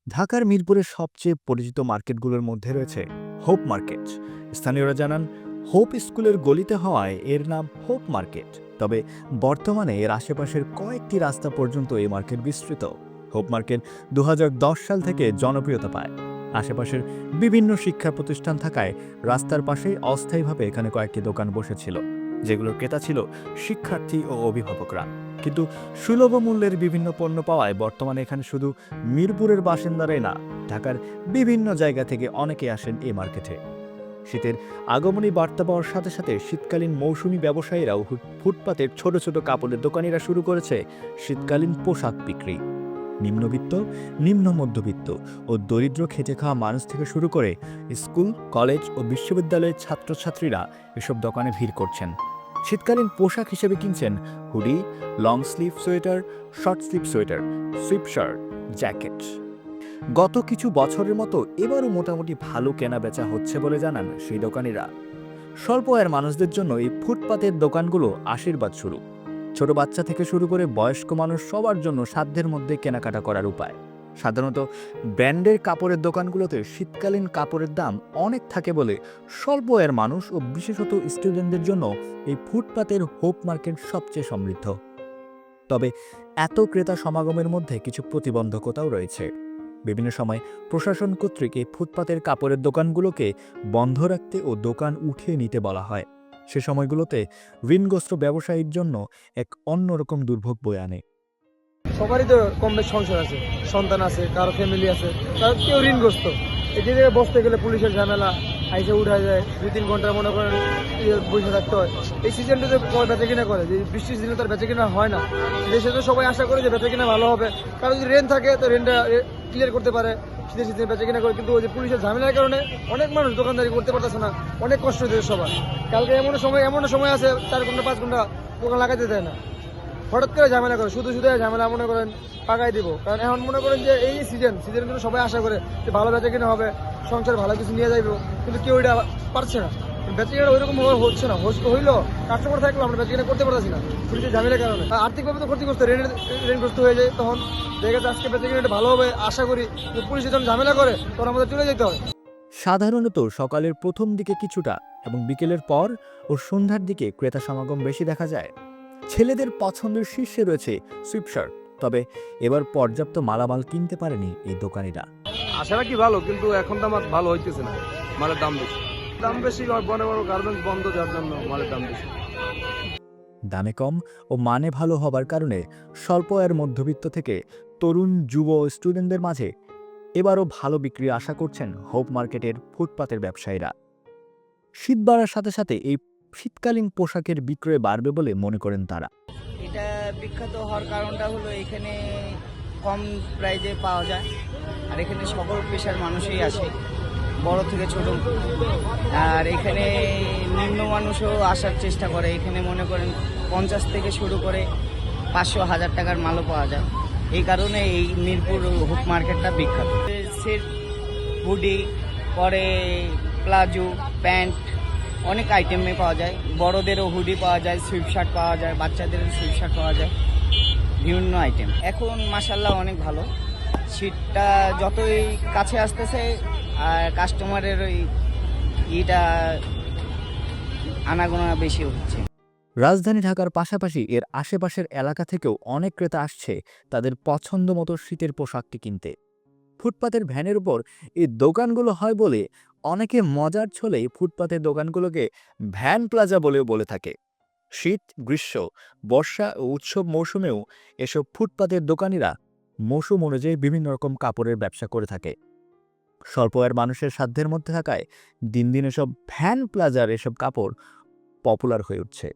ঢাকার মিরপুরের সবচেয়ে পরিচিত মার্কেটগুলোর মধ্যে রয়েছে হোপ মার্কেট। স্থানীয়রা জানান, হোপ স্কুলের গলিতে হওয়ায় এর নাম হোপ মার্কেট। তবে বর্তমানে এর আশেপাশের কয়েকটি রাস্তা পর্যন্ত এই মার্কেট বিস্তৃত। হোপ মার্কেট 2010 সাল থেকে জনপ্রিয়তা পায়। আশেপাশের বিভিন্ন শিক্ষা প্রতিষ্ঠান থাকায় রাস্তার পাশে অস্থায়ীভাবে এখানে কয়েকটি দোকান বসেছিল, যেগুলোর ক্রেতা ছিল শিক্ষার্থী ও অভিভাবকরা। কিন্তু সুলভ মূল্যের বিভিন্ন পণ্য পাওয়ায় বর্তমানে এখানে শুধু মিরপুরের বাসিন্দারাই না, ঢাকার বিভিন্ন জায়গা থেকে অনেকে আসেন এই মার্কেটে। শীতের আগমনী বার্তা পাওয়ার সাথে সাথে শীতকালীন মৌসুমী ব্যবসায়ীরাও ফুটপাতের ছোট ছোট কাপড়ের দোকানিরা শুরু করেছে শীতকালীন পোশাক বিক্রি। নিম্নবিত্ত, নিম্ন মধ্যবিত্ত ও দরিদ্র খেটে খাওয়া মানুষ থেকে শুরু করে স্কুল, কলেজ ও বিশ্ববিদ্যালয়ের ছাত্রছাত্রীরা এসব দোকানে ভিড় করছেন। শীতকালীন পোশাক হিসেবে কিনছেন hoodie, long sleeve sweater, short sleeve sweater, sweep shirt, jacket. গত কিছু বছরের মতো এবারও মোটামুটি ভালো কেনা বেচা হচ্ছে বলে জানান সেই দোকানিরা। স্বল্প আয়ের মানুষদের জন্য এই ফুটপাতের দোকানগুলো আশীর্বাদ স্বরূপ। ছোট বাচ্চা থেকে শুরু করে বয়স্ক মানুষ সবার জন্য সাধ্যের মধ্যে কেনাকাটা করার উপায়। সাধারণত ব্র্যান্ডের কাপড়ের দোকানগুলোতে শীতকালীন কাপড়ের দাম অনেক থাকে বলে স্বল্প আয়ের মানুষ ও বিশেষত স্টুডেন্টদের জন্য এই ফুটপাতের হোপ মার্কেট সবচেয়ে সমৃদ্ধ। তবে এত ক্রেতা সমাগমের মধ্যে কিছু প্রতিবন্ধকতাও রয়েছে। বিভিন্ন সময় প্রশাসন কর্তৃক এই ফুটপাতের কাপড়ের দোকানগুলোকে বন্ধ রাখতে ও দোকান উঠিয়ে নিতে বলা হয়। সে সময়গুলোতে ঋণগ্রস্ত ব্যবসায়ীর জন্য এক অন্যরকম দুর্ভোগ বয়ে আনে। সবারই তো কম বেশ সংসার আছে, সন্তান আছে, কারো ফ্যামিলি আছে, তার কেউ ঋণগ্রস্ত। এই জায়গায় বসতে গেলে পুলিশের ঝামেলা, আইসে উঠা যায় 2-3 ঘন্টা মনে করেন বসে থাকতে হয়। এই সিজনটাতে বেচা কিনা করে, যে বৃষ্টির দিনে তার বেচা কিনা হয় না। দেশে তো সবাই আশা করে যে বেচা কিনা ভালো হবে, কারণ যদি রেন থাকে তো রেনটা ক্লিয়ার করতে পারে, শীতের সিজনে বেচা কিনা করে। কিন্তু ওই যে পুলিশের ঝামেলার কারণে অনেক মানুষ দোকানদারি করতে পারতেছে না, অনেক কষ্ট হচ্ছে সবার। কালকে এমন সময় আছে 4 ঘন্টা 5 ঘন্টা দোকান লাগাতে দেয় না, হঠাৎ করে ঝামেলা করে, শুধু ঝামেলা মনে করেন পাকাই দিব। কারণ এখন মনে করেন যে এই সিজনের জন্য সবাই আশা করে যে ভালো বেচা কিনা হবে, সংসার ভালো কিছু নিয়ে যাইব, কিন্তু কেউ এটা পারছে না। বেচা কিনা ওইরকম হচ্ছে না, হইলো কাস্টমার থাকলেও আমরা বেচা কিনা করতে পারছি না পুলিশের ঝামেলার কারণে। আর্থিকভাবে তো ক্ষতিগ্রস্ত, ঋণগ্রস্ত হয়ে যায়। তখন দেখা যাচ্ছে আজকে বেচা কিনা ভালো হবে আশা করি, পুলিশে যখন ঝামেলা করে তখন আমাদের চলে যেতে হয়। সাধারণত সকালের প্রথম দিকে কিছুটা এবং বিকেলের পর ও সন্ধ্যার দিকে ক্রেতা সমাগম বেশি দেখা যায়। ছেলেদের পছন্দের শীর্ষে রয়েছে সুইপ শার্ট। তবে এবার পর্যাপ্ত মালামাল কিনতে পারেনি এই দোকানিরা। আশা রাখি ভালো, কিন্তু এখন তো আমার ভালো হইতেছে না, মালের দাম বেশি, বড় বড় গার্মেন্টস বন্ধ, যার জন্য মালের দাম বেশি। দামে কম ও মানে ভালো হবার কারণে স্বল্প আয়ের মধ্যবিত্ত থেকে তরুণ, যুব স্টুডেন্টদের মাঝে এবারও ভালো বিক্রির আশা করছেন হোপ মার্কেটের ফুটপাতের ব্যবসায়ীরা। শীত বাড়ার সাথে সাথে এই শীতকালীন পোশাকের বিক্রয় বাড়বে বলে মনে করেন তারা। এটা বিখ্যাত হওয়ার কারণটা হলো এখানে কম প্রাইজে পাওয়া যায়, আর এখানে সকল পেশার মানুষই আসে, বড় থেকে ছোট। আর এখানে নিম্ন মানুষও আসার চেষ্টা করে। এখানে মনে করেন 50 থেকে শুরু করে 500-1000 টাকার মালও পাওয়া যায়। এই কারণে এই মিরপুর হুক মার্কেটটা বিখ্যাত। সেট, হুডি, পরে প্লাজো, প্যান্ট, অনেক আইটেমে পাওয়া যায়। বড়দেরও হুডি পাওয়া যায়, সুইপ শার্ট পাওয়া যায়, বাচ্চাদেরও সুইপ শার্ট পাওয়া যায়, বিভিন্ন আইটেম। এখন মাশাআল্লাহ অনেক ভালো। শীতটা যতই কাছে আসতেছে আর কাস্টমারের ওই আনাগোনা বেশি হচ্ছে। রাজধানী ঢাকার পাশাপাশি এর আশেপাশের এলাকা থেকেও অনেক ক্রেতা আসছে তাদের পছন্দ মতো শীতের পোশাকটি কিনতে। ফুটপাতের ভ্যানের উপর এই দোকানগুলো হয় বলে অনেকে মজার ছলেই ফুটপাতের দোকানগুলোকে ভ্যান প্লাজা বলেও বলে থাকে। শীত, গ্রীষ্ম, বর্ষা ও উৎসব মৌসুমেও এসব ফুটপাতের দোকানিরা মৌসুম অনুযায়ী বিভিন্ন রকম কাপড়ের ব্যবসা করে থাকে। স্বল্প আয়ের মানুষের সাধ্যের মধ্যে থাকায় দিন দিন এসব ভ্যান প্লাজার এসব কাপড় পপুলার হয়ে উঠছে।